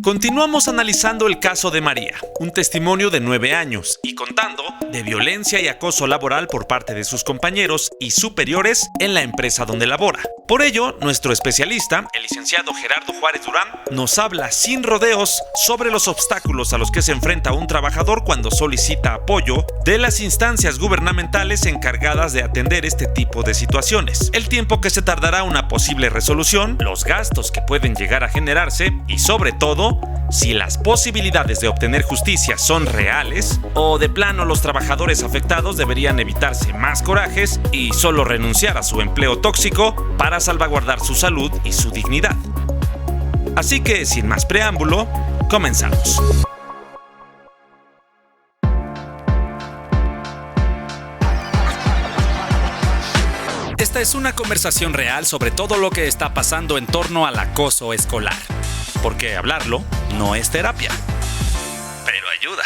Continuamos analizando el caso de María, un testimonio de 9 años y contando de violencia y acoso laboral por parte de sus compañeros y superiores en la empresa donde labora. Por ello, nuestro especialista, el licenciado Gerardo Juárez Durán, nos habla sin rodeos sobre los obstáculos a los que se enfrenta un trabajador cuando solicita apoyo de las instancias gubernamentales encargadas de atender este tipo de situaciones, el tiempo que se tardará una posible resolución, los gastos que pueden llegar a generarse y, sobre todo, si las posibilidades de obtener justicia son reales o de plano los trabajadores afectados deberían evitarse más corajes y solo renunciar a su empleo tóxico para salvaguardar su salud y su dignidad. Así que, sin más preámbulo, comenzamos. Esta es una conversación real sobre todo lo que está pasando en torno al acoso escolar. Porque hablarlo no es terapia, pero ayuda.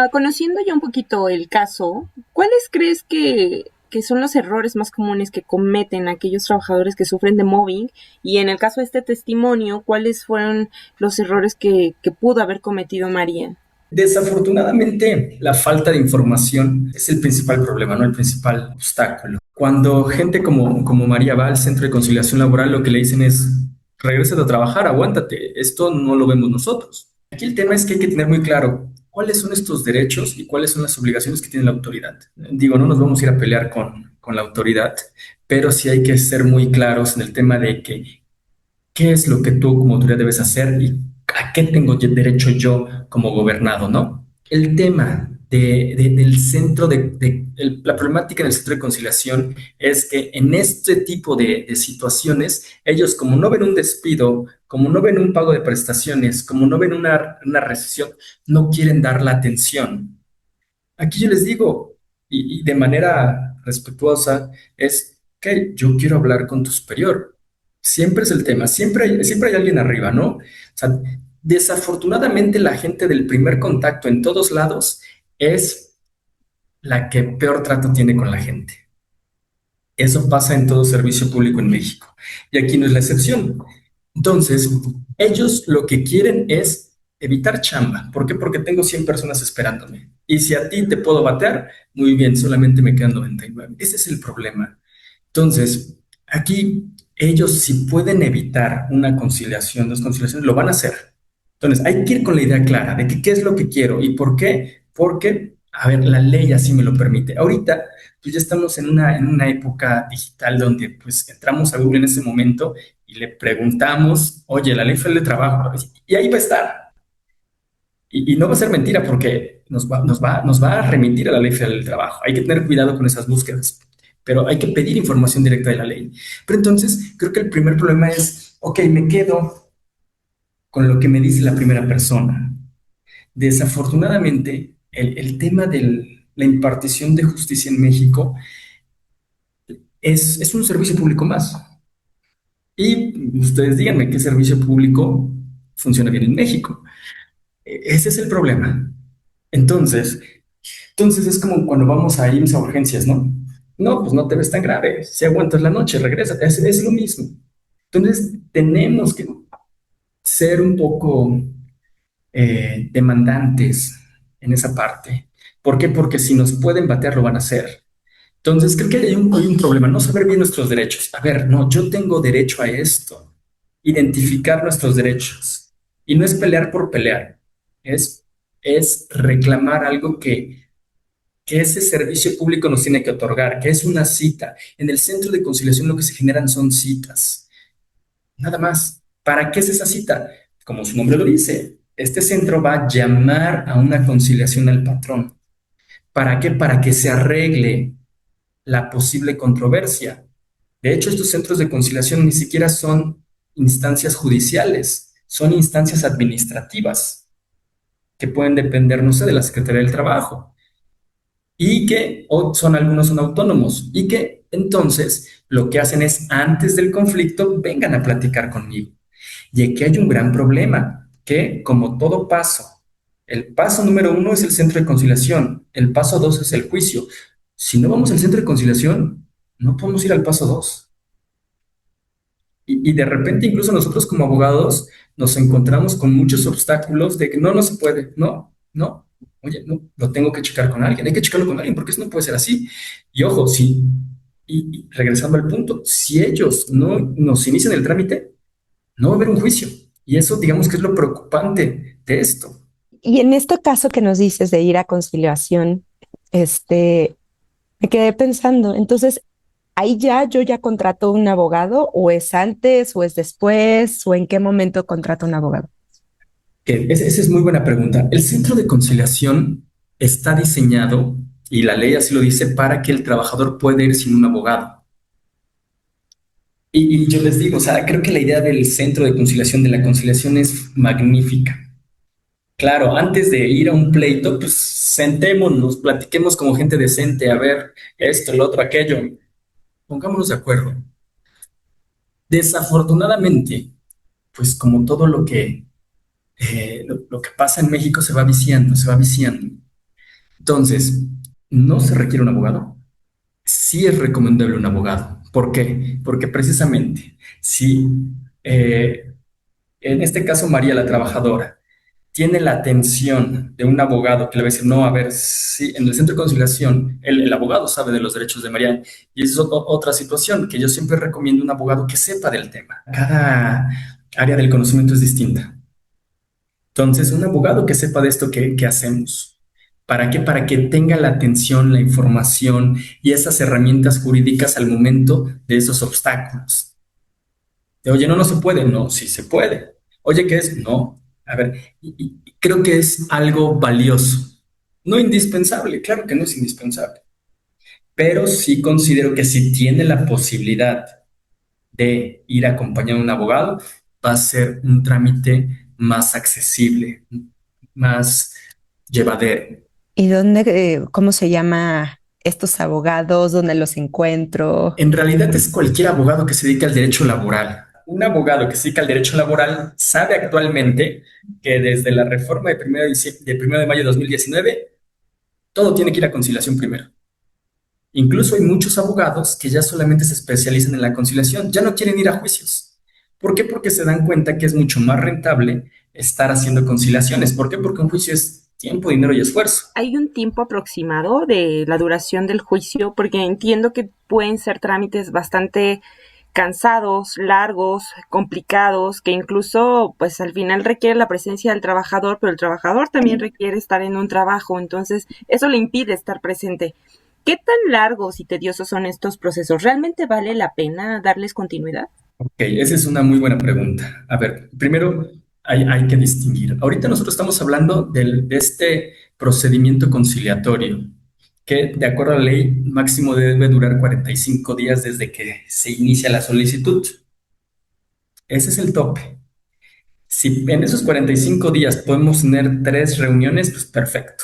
Conociendo ya un poquito el caso, ¿cuáles crees que son los errores más comunes que cometen aquellos trabajadores que sufren de mobbing? Y en el caso de este testimonio, ¿cuáles fueron los errores que pudo haber cometido María? Desafortunadamente, la falta de información es el principal problema, ¿no? El principal obstáculo. Cuando gente como María va al centro de conciliación laboral, lo que le dicen es: regresa a trabajar, aguántate, esto no lo vemos nosotros. Aquí el tema es que hay que tener muy claro cuáles son estos derechos y cuáles son las obligaciones que tiene la autoridad. Digo, no nos vamos a ir a pelear con la autoridad, pero sí hay que ser muy claros en el tema de qué es lo que tú como autoridad debes hacer y a qué tengo derecho yo como gobernado, ¿no? El tema del centro la problemática del centro de conciliación es que en este tipo de situaciones, ellos, como no ven un despido, como no ven un pago de prestaciones, como no ven una rescisión, no quieren dar la atención. Aquí yo les digo, y de manera respetuosa, es que yo quiero hablar con tu superior. Siempre es el tema, siempre hay alguien arriba, ¿no? O sea, desafortunadamente la gente del primer contacto en todos lados es la que peor trato tiene con la gente. Eso pasa en todo servicio público en México. Y aquí no es la excepción. Entonces, ellos lo que quieren es evitar chamba. ¿Por qué? Porque tengo 100 personas esperándome. Y si a ti te puedo batear, muy bien, solamente me quedan 99. Ese es el problema. Entonces, aquí ellos, si pueden evitar una conciliación, dos conciliaciones, lo van a hacer. Entonces, hay que ir con la idea clara de qué es lo que quiero y por qué. Porque, a ver, la ley así me lo permite. Ahorita, pues ya estamos en una época digital donde pues entramos a Google en ese momento y le preguntamos: oye, la ley federal de trabajo, y ahí va a estar. Y no va a ser mentira porque nos va a remitir a la ley federal del trabajo. Hay que tener cuidado con esas búsquedas, pero hay que pedir información directa de la ley. Pero entonces, creo que el primer problema es: ok, me quedo con lo que me dice la primera persona. Desafortunadamente, el tema de la impartición de justicia en México es un servicio público más. Y ustedes díganme qué servicio público funciona bien en México. Ese es el problema. Entonces, es como cuando vamos a IMSS a urgencias, ¿no? No, pues no te ves tan grave. Si aguantas la noche, regresa. Es lo mismo. Entonces, tenemos que ser un poco demandantes en esa parte. ¿Por qué? Porque si nos pueden batear, lo van a hacer. Entonces, creo que hay un problema, no saber bien nuestros derechos. A ver, no, yo tengo derecho a esto. Identificar nuestros derechos. Y no es pelear por pelear, es reclamar algo que ese servicio público nos tiene que otorgar, que es una cita. En el centro de conciliación lo que se generan son citas. Nada más. ¿Para qué es esa cita? Como su nombre lo dice, este centro va a llamar a una conciliación al patrón. ¿Para qué? Para que se arregle la posible controversia. De hecho, estos centros de conciliación ni siquiera son instancias judiciales, son instancias administrativas que pueden depender, no sé, de la Secretaría del Trabajo y que algunos son autónomos y que entonces lo que hacen es, antes del conflicto, vengan a platicar conmigo. Y aquí hay un gran problema, que como todo paso, el paso número 1 es el centro de conciliación, el paso 2 es el juicio. Si no vamos al centro de conciliación, no podemos ir al paso 2. Y de repente incluso nosotros como abogados nos encontramos con muchos obstáculos de que no se puede, no, oye, no, lo tengo que checar con alguien, hay que checarlo con alguien porque eso no puede ser así. Y ojo, sí, y regresando al punto, si ellos no nos inician el trámite, no va a haber un juicio. Y eso, digamos que es lo preocupante de esto. Y en este caso que nos dices de ir a conciliación, me quedé pensando, entonces, ahí yo ya contrato un abogado, o es antes, o es después, o en qué momento contrato un abogado. Esa es muy buena pregunta. El centro de conciliación está diseñado, y la ley así lo dice, para que el trabajador pueda ir sin un abogado. Y yo les digo, o sea, creo que la idea del centro de conciliación, de la conciliación, es magnífica. Claro, antes de ir a un pleito, pues sentémonos, platiquemos como gente decente, a ver esto, lo otro, aquello, pongámonos de acuerdo. Desafortunadamente, pues como todo lo que pasa en México se va viciando, se va viciando. Entonces, no se requiere un abogado. Sí es recomendable un abogado. ¿Por qué? Porque precisamente, si en este caso María, la trabajadora, tiene la atención de un abogado que le va a decir, no, a ver, si en el centro de conciliación el abogado sabe de los derechos de María, y esa es otra situación que yo siempre recomiendo un abogado que sepa del tema. Cada área del conocimiento es distinta. Entonces, un abogado que sepa de esto que hacemos. ¿Para qué? Para que tenga la atención, la información y esas herramientas jurídicas al momento de esos obstáculos. Oye, no se puede. No, sí se puede. Oye, ¿qué es? No. A ver, y creo que es algo valioso. No indispensable, claro que no es indispensable, pero sí considero que si tiene la posibilidad de ir acompañado de un abogado, va a ser un trámite más accesible, más llevadero. ¿Y dónde, cómo se llama estos abogados? ¿Dónde los encuentro? En realidad es cualquier abogado que se dedique al derecho laboral. Un abogado que se dedica al derecho laboral sabe actualmente que desde la reforma de 1 de mayo de 2019, todo tiene que ir a conciliación primero. Incluso hay muchos abogados que ya solamente se especializan en la conciliación, ya no quieren ir a juicios. ¿Por qué? Porque se dan cuenta que es mucho más rentable estar haciendo conciliaciones. ¿Por qué? Porque un juicio es tiempo, dinero y esfuerzo. ¿Hay un tiempo aproximado de la duración del juicio? Porque entiendo que pueden ser trámites bastante cansados, largos, complicados, que incluso pues al final requiere la presencia del trabajador, pero el trabajador también requiere estar en un trabajo, entonces eso le impide estar presente. ¿Qué tan largos y tediosos son estos procesos? ¿Realmente vale la pena darles continuidad? Ok, esa es una muy buena pregunta. A ver, primero hay que distinguir. Ahorita nosotros estamos hablando de este procedimiento conciliatorio, que de acuerdo a la ley máximo debe durar 45 días desde que se inicia la solicitud. Ese es el tope. Si en esos 45 días podemos tener 3 reuniones, pues perfecto.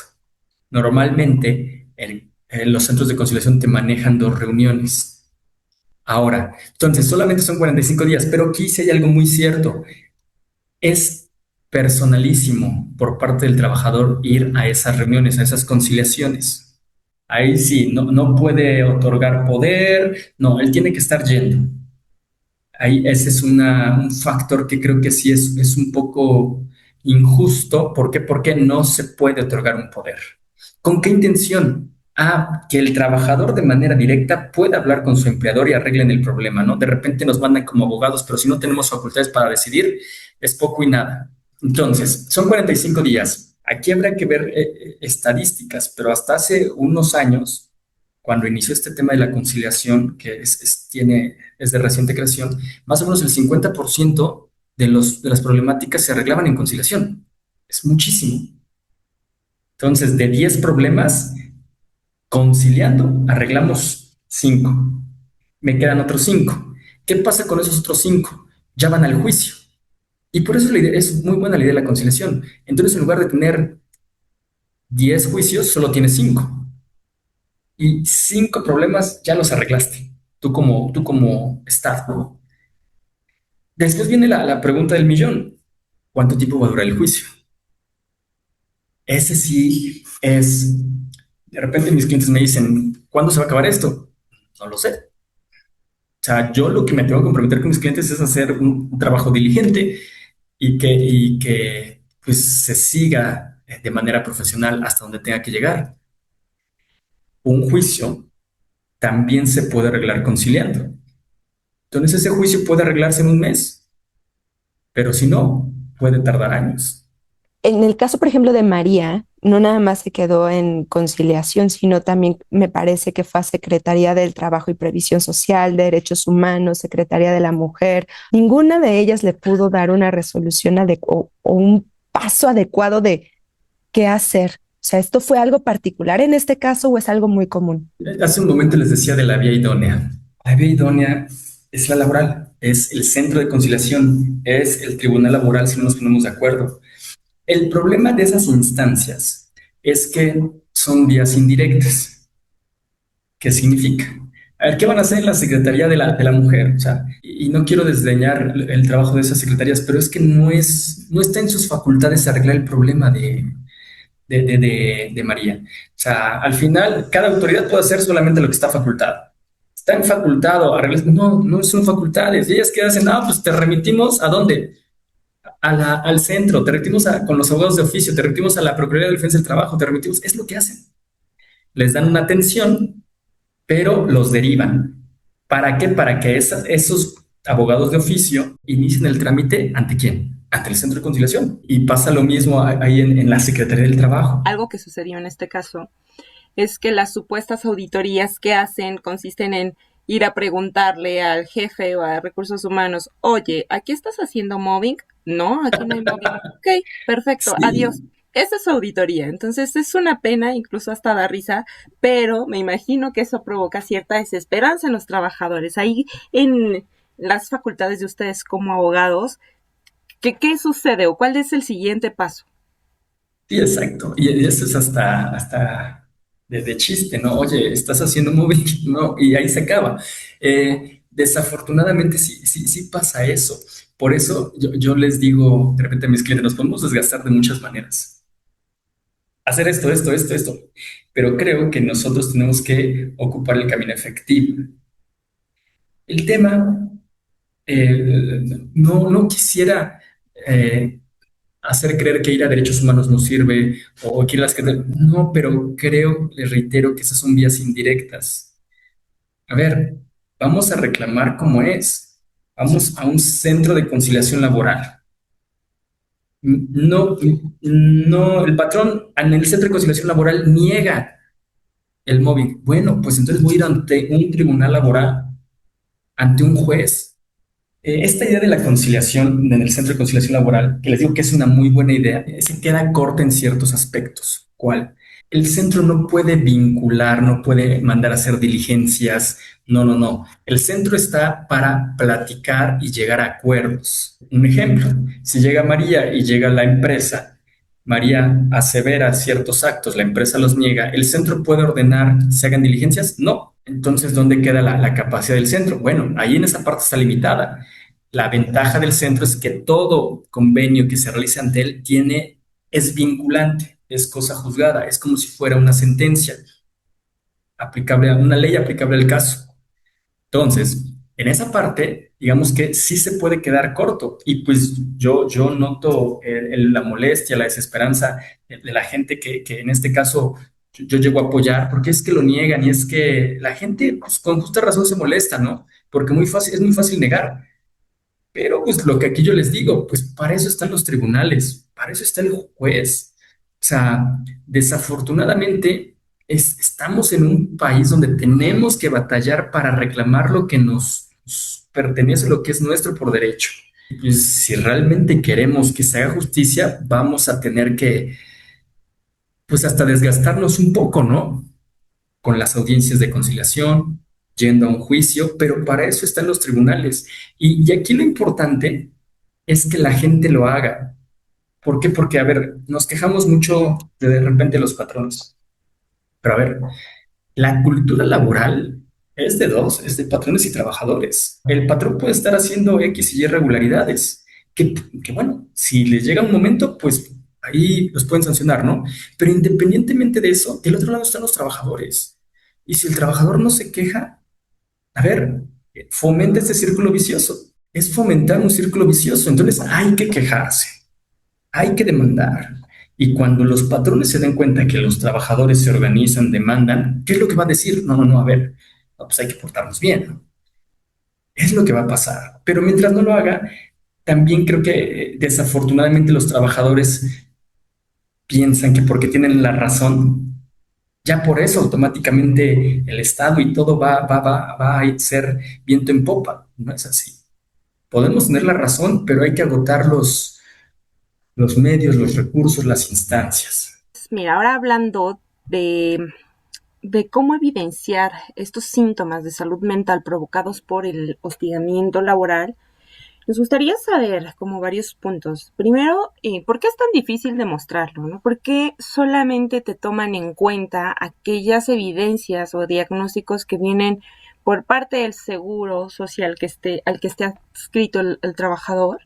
Normalmente en los centros de conciliación te manejan 2 reuniones. Ahora, entonces solamente son 45 días, pero aquí sí hay algo muy cierto. Es personalísimo por parte del trabajador ir a esas reuniones, a esas conciliaciones. Ahí sí, no puede otorgar poder, no, él tiene que estar yendo. Ahí ese es un factor que creo que sí es un poco injusto. ¿Por qué? Porque no se puede otorgar un poder. ¿Con qué intención? Que el trabajador de manera directa pueda hablar con su empleador y arreglen el problema, ¿no? De repente nos mandan como abogados, pero si no tenemos facultades para decidir, es poco y nada. Entonces, son 45 días. Aquí habrá que ver estadísticas, pero hasta hace unos años, cuando inició este tema de la conciliación, que es de reciente creación, más o menos el 50% de las problemáticas se arreglaban en conciliación. Es muchísimo. Entonces, de 10 problemas, conciliando, arreglamos 5. Me quedan otros 5. ¿Qué pasa con esos otros 5? Ya van al juicio. Y por eso es muy buena la idea de la conciliación. Entonces, en lugar de tener 10 juicios, solo tienes 5. Y 5 problemas ya los arreglaste. Tú como Estado. Después viene la pregunta del millón. ¿Cuánto tiempo va a durar el juicio? Ese sí es. De repente mis clientes me dicen, ¿cuándo se va a acabar esto? No lo sé. O sea, yo lo que me tengo que comprometer con mis clientes es hacer un trabajo diligente y que pues se siga de manera profesional hasta donde tenga que llegar. Un juicio también se puede arreglar conciliando. Entonces ese juicio puede arreglarse en un mes, pero si no, puede tardar años. En el caso, por ejemplo, de María, no nada más se quedó en conciliación, sino también me parece que fue a Secretaría del Trabajo y Previsión Social, Derechos Humanos, Secretaría de la Mujer. Ninguna de ellas le pudo dar una resolución o un paso adecuado de qué hacer. O sea, ¿esto fue algo particular en este caso o es algo muy común? Hace un momento les decía de la vía idónea. La vía idónea es la laboral, es el centro de conciliación, es el tribunal laboral si no nos ponemos de acuerdo. El problema de esas instancias es que son vías indirectas. ¿Qué significa? A ver, ¿qué van a hacer en la Secretaría de la Mujer? O sea, y no quiero desdeñar el trabajo de esas secretarías, pero es que no está en sus facultades arreglar el problema de María. O sea, al final, cada autoridad puede hacer solamente lo que está facultado. Está en facultado, arreglar. No, no son facultades. Y ellas que hacen, pues te remitimos ¿a dónde? Al centro, te remitimos con los abogados de oficio, te remitimos a la Procuraduría de Defensa del Trabajo, te remitimos, es lo que hacen. Les dan una atención, pero los derivan. ¿Para qué? Para que esos abogados de oficio inicien el trámite ante quién, ante el centro de conciliación. Y pasa lo mismo ahí en la Secretaría del Trabajo. Algo que sucedió en este caso es que las supuestas auditorías que hacen consisten en ir a preguntarle al jefe o a recursos humanos, oye, ¿aquí estás haciendo mobbing? No, aquí no hay mobbing. Ok, perfecto, Sí. adiós. Esa es su auditoría. Entonces es una pena, incluso hasta da risa, pero me imagino que eso provoca cierta desesperanza en los trabajadores. Ahí en las facultades de ustedes como abogados, ¿qué sucede o cuál es el siguiente paso? Sí, exacto. Y eso es hasta de chiste, ¿no? Oye, estás haciendo moving, no, y ahí se acaba. Desafortunadamente sí pasa eso. Por eso yo les digo de repente a mis clientes, nos podemos desgastar de muchas maneras. Hacer esto. Pero creo que nosotros tenemos que ocupar el camino efectivo. El tema, no quisiera hacer creer que ir a derechos humanos no sirve o que ir a las que... No, pero creo, les reitero que esas son vías indirectas. A ver, vamos a reclamar como es. Vamos a un centro de conciliación laboral. No, no, el patrón en el centro de conciliación laboral niega el móvil. Bueno, pues entonces voy a ir ante un tribunal laboral, ante un juez. Esta idea de la conciliación en el centro de conciliación laboral, que les digo que es una muy buena idea, se queda corta en ciertos aspectos. ¿Cuál? El centro no puede vincular, no puede mandar a hacer diligencias. No. El centro está para platicar y llegar a acuerdos. Un ejemplo, si llega María y llega la empresa, María asevera ciertos actos, la empresa los niega, ¿el centro puede ordenar que se hagan diligencias? No. Entonces, ¿dónde queda la capacidad del centro? Bueno, ahí en esa parte está limitada. La ventaja del centro es que todo convenio que se realice ante él es vinculante, es cosa juzgada, es como si fuera una sentencia aplicable a una ley aplicable al caso. Entonces, en esa parte, digamos que sí se puede quedar corto y pues yo noto la molestia, la desesperanza de la gente que en este caso yo llego a apoyar porque es que lo niegan y es que la gente pues, con justa razón se molesta, ¿no? Porque es muy fácil negar. Pero pues lo que aquí yo les digo, pues para eso están los tribunales, para eso está el juez. O sea, desafortunadamente estamos en un país donde tenemos que batallar para reclamar lo que nos pertenece, lo que es nuestro por derecho. Y pues si realmente queremos que se haga justicia, vamos a tener que, pues hasta desgastarnos un poco, ¿no? Con las audiencias de conciliación, yendo a un juicio, pero para eso están los tribunales. Y aquí lo importante es que la gente lo haga. ¿Por qué? Porque, a ver, nos quejamos mucho de repente los patrones, pero a ver, la cultura laboral es de dos, es de patrones y trabajadores. El patrón puede estar haciendo X y Y irregularidades, que bueno, si les llega un momento, pues ahí los pueden sancionar, ¿no? Pero independientemente de eso, del otro lado están los trabajadores. Y si el trabajador no se queja, a ver, fomenta este círculo vicioso. es fomentar un círculo vicioso. Entonces hay que quejarse, hay que demandar. Y cuando los patrones se den cuenta que los trabajadores se organizan, demandan, ¿qué es lo que va a decir? No, no, no, a ver, no, pues hay que portarnos bien, ¿no? Es lo que va a pasar. Pero mientras no lo haga, también creo que desafortunadamente los trabajadores piensan que porque tienen la razón, ya por eso automáticamente el Estado y todo va a ser viento en popa. No es así. Podemos tener la razón, pero hay que agotar los medios, los recursos, las instancias. Mira, ahora hablando de cómo evidenciar estos síntomas de salud mental provocados por el hostigamiento laboral, nos gustaría saber como varios puntos. Primero, ¿por qué es tan difícil demostrarlo, ¿no? ¿Por qué solamente te toman en cuenta aquellas evidencias o diagnósticos que vienen por parte del seguro social al que esté adscrito el trabajador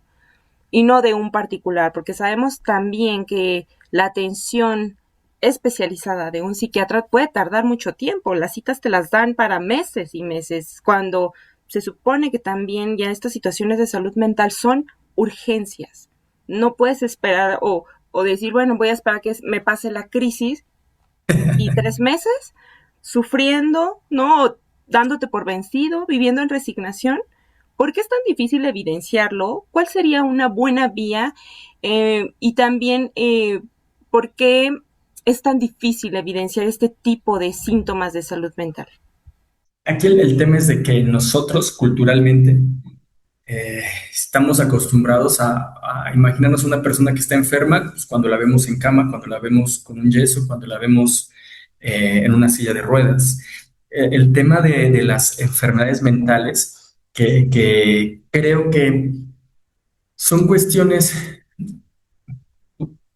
y no de un particular? Porque sabemos también que la atención especializada de un psiquiatra puede tardar mucho tiempo. Las citas te las dan para meses y meses, cuando se supone que también ya estas situaciones de salud mental son urgencias. No puedes esperar o decir, bueno, voy a esperar que me pase la crisis y 3 meses sufriendo, ¿no? Dándote por vencido, viviendo en resignación. ¿Por qué es tan difícil evidenciarlo? ¿Cuál sería una buena vía? Y también, ¿por qué es tan difícil evidenciar este tipo de síntomas de salud mental? Aquí el tema es de que nosotros culturalmente estamos acostumbrados a imaginarnos una persona que está enferma, pues cuando la vemos en cama, cuando la vemos con un yeso, cuando la vemos en una silla de ruedas. El tema de las enfermedades mentales, que creo que son cuestiones,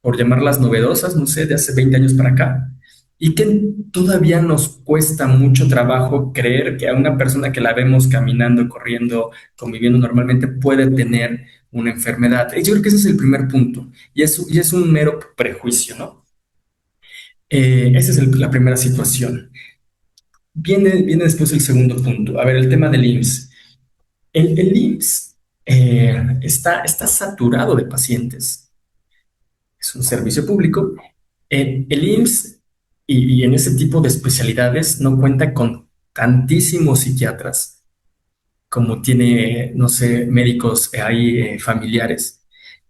por llamarlas novedosas, no sé, de hace 20 años para acá, y que todavía nos cuesta mucho trabajo creer que a una persona que la vemos caminando, corriendo, conviviendo normalmente puede tener una enfermedad. Y yo creo que ese es el primer punto, y es un mero prejuicio, ¿no? Esa es la primera situación. Viene después el segundo punto. A ver, el tema del IMSS. El IMSS está saturado de pacientes. Es un servicio público. El IMSS y en ese tipo de especialidades no cuenta con tantísimos psiquiatras como tiene, no sé, médicos ahí familiares.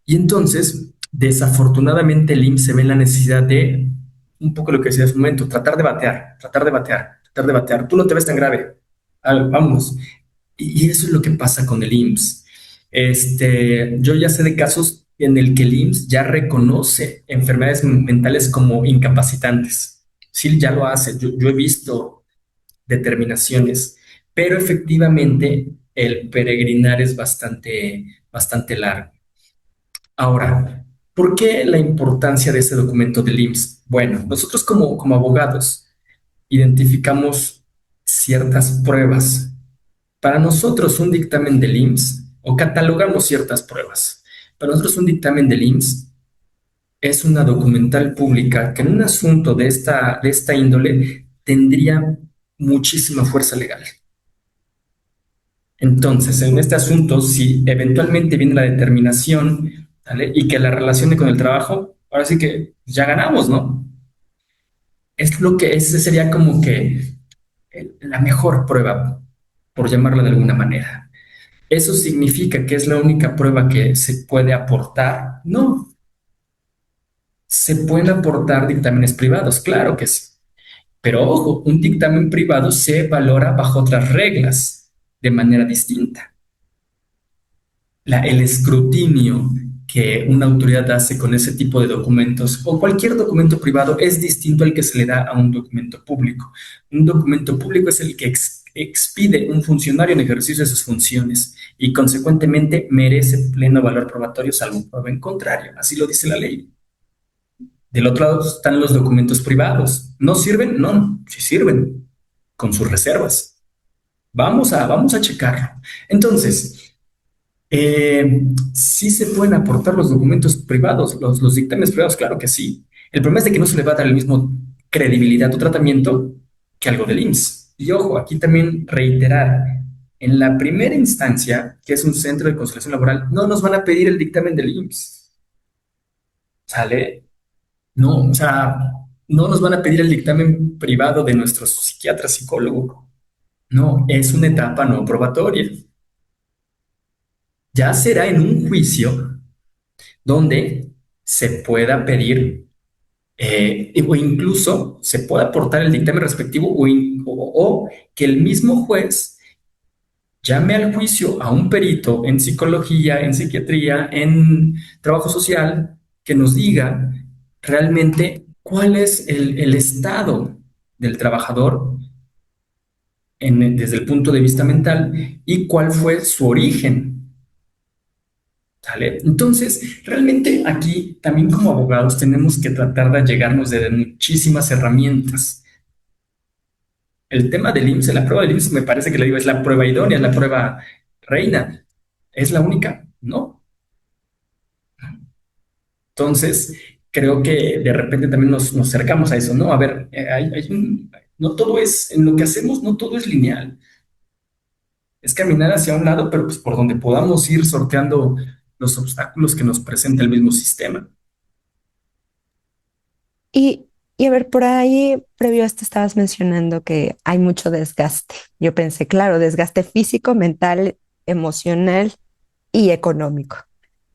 Y entonces, desafortunadamente, el IMSS se ve en la necesidad de, un poco lo que decía hace un momento, tratar de batear, tratar de batear, tratar de batear. Tú no te ves tan grave. Vámonos. Y eso es lo que pasa con el IMSS. Yo ya sé de casos en el que el IMSS ya reconoce enfermedades mentales como incapacitantes. Sí, ya lo hace. Yo he visto determinaciones, pero efectivamente el peregrinar es bastante largo. Ahora, ¿por qué la importancia de ese documento del IMSS? Bueno, nosotros como abogados identificamos ciertas pruebas. Para nosotros un dictamen del IMSS, o catalogamos ciertas pruebas, para nosotros un dictamen del IMSS es una documental pública que en un asunto de esta índole tendría muchísima fuerza legal. Entonces, en este asunto, si eventualmente viene la determinación, ¿vale? Y que la relacione con el trabajo, ahora sí que ya ganamos, ¿no? Es lo que ese sería como que la mejor prueba, por llamarlo de alguna manera. ¿Eso significa que es la única prueba que se puede aportar? No, se pueden aportar dictámenes privados, claro que sí. Pero ojo, un dictamen privado se valora bajo otras reglas, de manera distinta. El escrutinio que una autoridad hace con ese tipo de documentos o cualquier documento privado es distinto al que se le da a un documento público. Un documento público es el que expide un funcionario en ejercicio de sus funciones y consecuentemente merece pleno valor probatorio salvo prueba en contrario. Así lo dice la ley. Del otro lado están los documentos privados. ¿No sirven? No, sí sirven, con sus reservas. Vamos a checarlo. Entonces, sí se pueden aportar los documentos privados, los dictámenes privados, claro que sí. El problema es de que no se le va a dar el mismo credibilidad o tratamiento que algo del IMSS. Y ojo, aquí también reiterar, En la primera instancia, que es un centro de conciliación laboral, no nos van a pedir el dictamen del IMSS. ¿Sale? No, o sea, no nos van a pedir el dictamen privado de nuestro psiquiatra, psicólogo. No, es una etapa no probatoria. Ya será en un juicio donde se pueda pedir o incluso se pueda aportar el dictamen respectivo o que el mismo juez llame al juicio a un perito en psicología, en psiquiatría, en trabajo social, que nos diga realmente cuál es el estado del trabajador desde el punto de vista mental y cuál fue su origen. ¿Sale? Entonces, realmente aquí también como abogados tenemos que tratar de llegarnos de muchísimas herramientas. El tema del IMSS, la prueba del IMSS, me parece que le digo, es la prueba idónea, es la prueba reina. ¿Es la única? No. Entonces, creo que de repente también nos acercamos a eso, ¿no? A ver, no todo es, en lo que hacemos, no todo es lineal. Es caminar hacia un lado, pero pues por donde podamos ir sorteando los obstáculos que nos presenta el mismo sistema. Y, y a ver, por ahí, previo a esto, estabas mencionando que hay mucho desgaste. Yo pensé, claro, desgaste físico, mental, emocional y económico.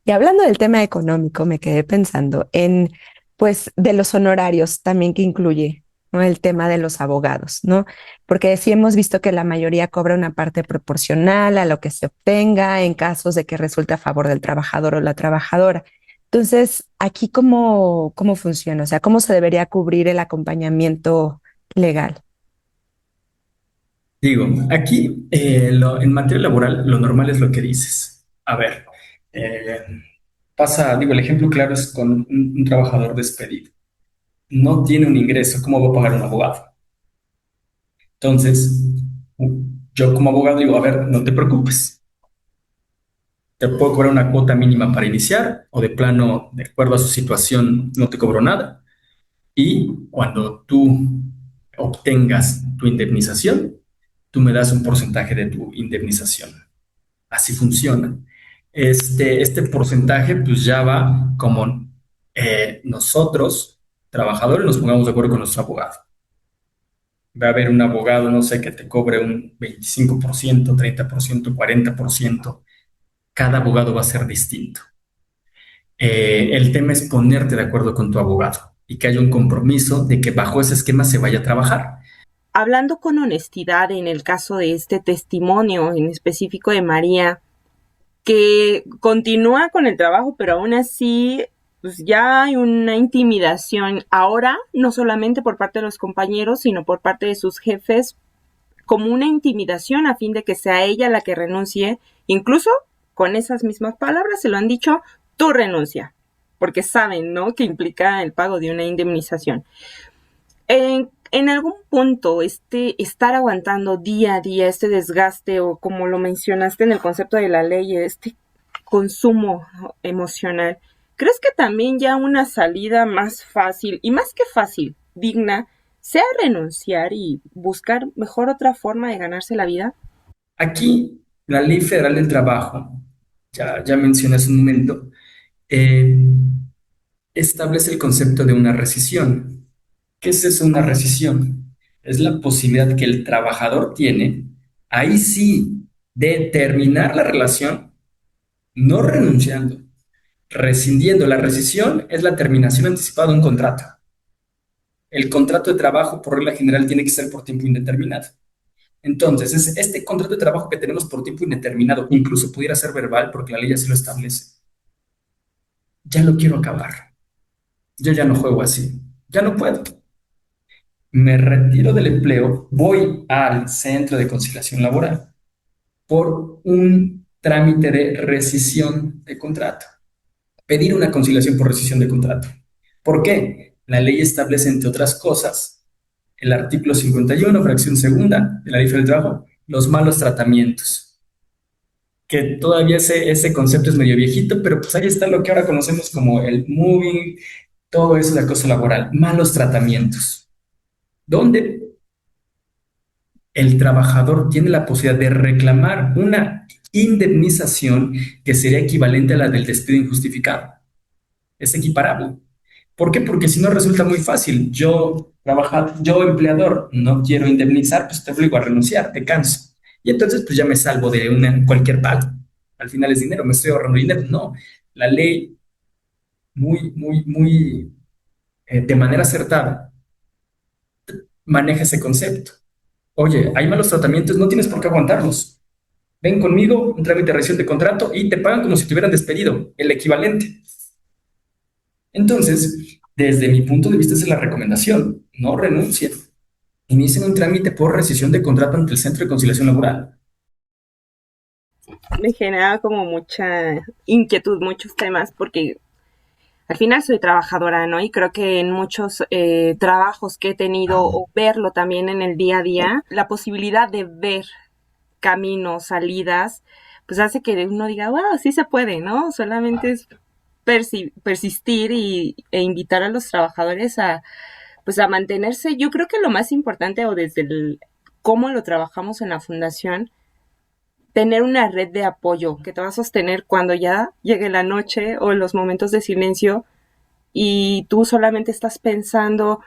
Y hablando del tema económico, me quedé pensando en, pues, de los honorarios también que incluye, ¿no? El tema de los abogados, ¿no? Porque sí hemos visto que la mayoría cobra una parte proporcional a lo que se obtenga en casos de que resulte a favor del trabajador o la trabajadora. Entonces, aquí cómo funciona, o sea, cómo se debería cubrir el acompañamiento legal. Digo, aquí en materia laboral lo normal es lo que dices. A ver, eh, digo, el ejemplo claro es con un trabajador despedido. No tiene un ingreso, ¿cómo va a pagar un abogado? Entonces, yo como abogado digo, a ver, no te preocupes, te puedo cobrar una cuota mínima para iniciar o de plano, de acuerdo a su situación, no te cobro nada. Y cuando tú obtengas tu indemnización, tú me das un porcentaje de tu indemnización. Así funciona. Este porcentaje pues ya va como nosotros, trabajadores, nos pongamos de acuerdo con nuestro abogado. Va a haber un abogado, no sé, que te cobre un 25%, 30%, 40%. Cada abogado va a ser distinto. El tema es ponerte de acuerdo con tu abogado y que haya un compromiso de que bajo ese esquema se vaya a trabajar. Hablando con honestidad en el caso de este testimonio en específico de María, que continúa con el trabajo, pero aún así pues ya hay una intimidación ahora, no solamente por parte de los compañeros, sino por parte de sus jefes, como una intimidación a fin de que sea ella la que renuncie, incluso con esas mismas palabras se lo han dicho, tú renuncia, porque saben, ¿no?, que implica el pago de una indemnización. En algún punto, estar aguantando día a día este desgaste o como lo mencionaste en el concepto de la ley, este consumo emocional, ¿crees que también ya una salida más fácil y más que fácil, digna, sea renunciar y buscar mejor otra forma de ganarse la vida? Aquí, la Ley Federal del Trabajo, ya mencioné hace un momento, eh, establece el concepto de una rescisión. ¿Qué es eso, una rescisión? Es la posibilidad que el trabajador tiene, ahí sí, de terminar la relación, no renunciando, rescindiendo. La rescisión es la terminación anticipada de un contrato. El contrato de trabajo, por regla general, tiene que ser por tiempo indeterminado. Entonces, es este contrato de trabajo que tenemos por tiempo indeterminado, incluso pudiera ser verbal, porque la ley así lo establece. Ya lo quiero acabar. Yo ya no juego así. Ya no puedo. Me retiro del empleo, voy al centro de conciliación laboral por un trámite de rescisión de contrato. Pedir una conciliación por rescisión de contrato. ¿Por qué? La ley establece, entre otras cosas, el artículo 51, fracción segunda de la Ley Federal del Trabajo, los malos tratamientos. Que todavía ese concepto es medio viejito, pero pues ahí está lo que ahora conocemos como el moving, todo eso de acoso laboral, malos tratamientos. ¿Dónde? el trabajador tiene la posibilidad de reclamar una indemnización que sería equivalente a la del despido injustificado. Es equiparable. ¿Por qué? Porque si no resulta muy fácil. Yo empleador, no quiero indemnizar, pues te obligo a renunciar, te canso. Y entonces pues ya me salvo de cualquier pago. Al final es dinero, me estoy ahorrando dinero. No, la ley de manera acertada maneja ese concepto. Oye, hay malos tratamientos, no tienes por qué aguantarlos. Ven conmigo, un trámite de revisión de contrato y te pagan como si te hubieran despedido, el equivalente. Entonces, desde mi punto de vista, esa es la recomendación. No renuncien. Inicien un trámite por rescisión de contrato ante el Centro de Conciliación Laboral. Me genera como mucha inquietud, muchos temas, porque al final soy trabajadora, ¿no? Y creo que en muchos trabajos que he tenido, o verlo también en el día a día, la posibilidad de ver caminos, salidas, pues hace que uno diga, wow, sí se puede, ¿no? Solamente es persistir e invitar a los trabajadores a mantenerse. Yo creo que lo más importante, o desde cómo lo trabajamos en la fundación, tener una red de apoyo que te va a sostener cuando ya llegue la noche o los momentos de silencio y tú solamente estás pensando,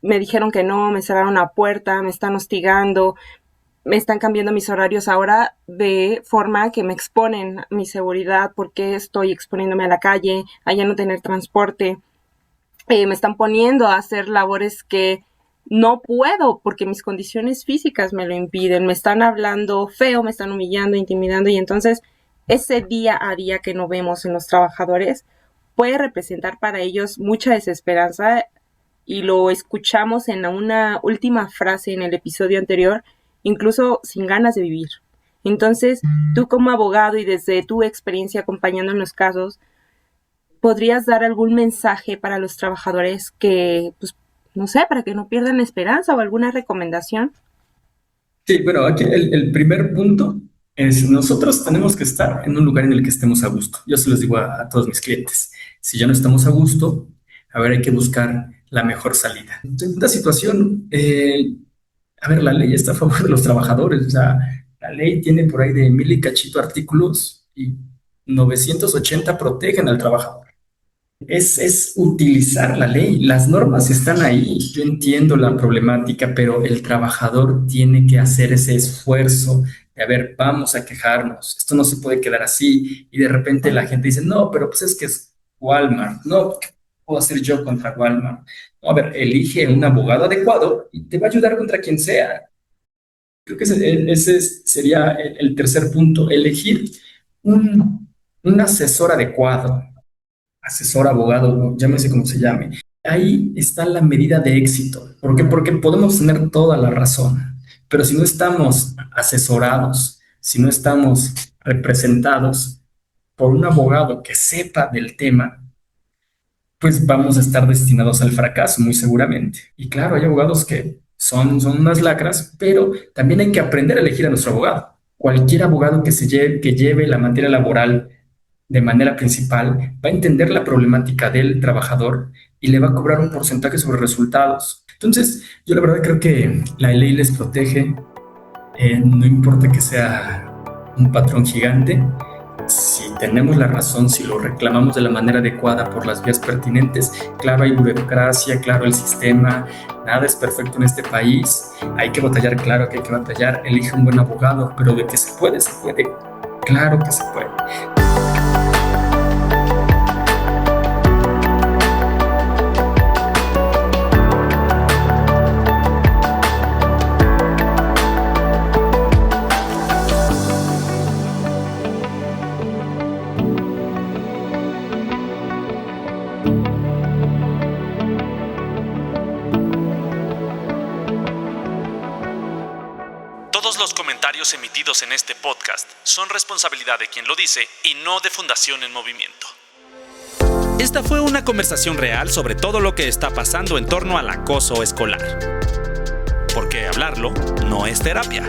me dijeron que no, me cerraron la puerta, me están hostigando, me están cambiando mis horarios ahora de forma que me exponen mi seguridad, porque estoy exponiéndome a la calle, a ya no tener transporte, me están poniendo a hacer labores que no puedo porque mis condiciones físicas me lo impiden, me están hablando feo, me están humillando, intimidando, y entonces ese día a día que no vemos en los trabajadores puede representar para ellos mucha desesperanza, y lo escuchamos en una última frase en el episodio anterior, incluso sin ganas de vivir. Entonces, tú como abogado y desde tu experiencia acompañando en los casos, ¿podrías dar algún mensaje para los trabajadores que, pues, no sé, para que no pierdan la esperanza, o alguna recomendación? Sí, bueno, aquí el primer punto es nosotros tenemos que estar en un lugar en el que estemos a gusto. Yo se los digo a todos mis clientes. Si ya no estamos a gusto, a ver, hay que buscar la mejor salida. En esta situación, a ver, la ley está a favor de los trabajadores. O sea, la ley tiene por ahí de 1000 y cachito artículos y 980 protegen al trabajador. Es utilizar la ley, las normas están ahí. Yo entiendo la problemática, pero el trabajador tiene que hacer ese esfuerzo de, a ver, vamos a quejarnos, esto no se puede quedar así, y de repente la gente dice, no, pero pues es que es Walmart, no, ¿qué puedo hacer yo contra Walmart? No, a ver, elige un abogado adecuado y te va a ayudar contra quien sea. Creo que ese sería el tercer punto, elegir un asesor adecuado. Asesor, abogado, llámese como se llame. Ahí está la medida de éxito. ¿Por qué? Porque podemos tener toda la razón, pero si no estamos asesorados, si no estamos representados por un abogado que sepa del tema, pues vamos a estar destinados al fracaso, muy seguramente. Y claro, hay abogados que son unas lacras, pero también hay que aprender a elegir a nuestro abogado. Cualquier abogado que lleve la materia laboral de manera principal, va a entender la problemática del trabajador y le va a cobrar un porcentaje sobre resultados. Entonces, yo la verdad creo que la ley les protege, no importa que sea un patrón gigante. Si tenemos la razón, si lo reclamamos de la manera adecuada por las vías pertinentes, claro, hay burocracia, claro, el sistema, nada es perfecto en este país, hay que batallar, claro que hay que batallar, elige un buen abogado, pero de que se puede, claro que se puede. Todos los comentarios emitidos en este podcast son responsabilidad de quien lo dice y no de Fundación en Movimiento. Esta fue una conversación real sobre todo lo que está pasando en torno al acoso escolar. Porque hablarlo no es terapia.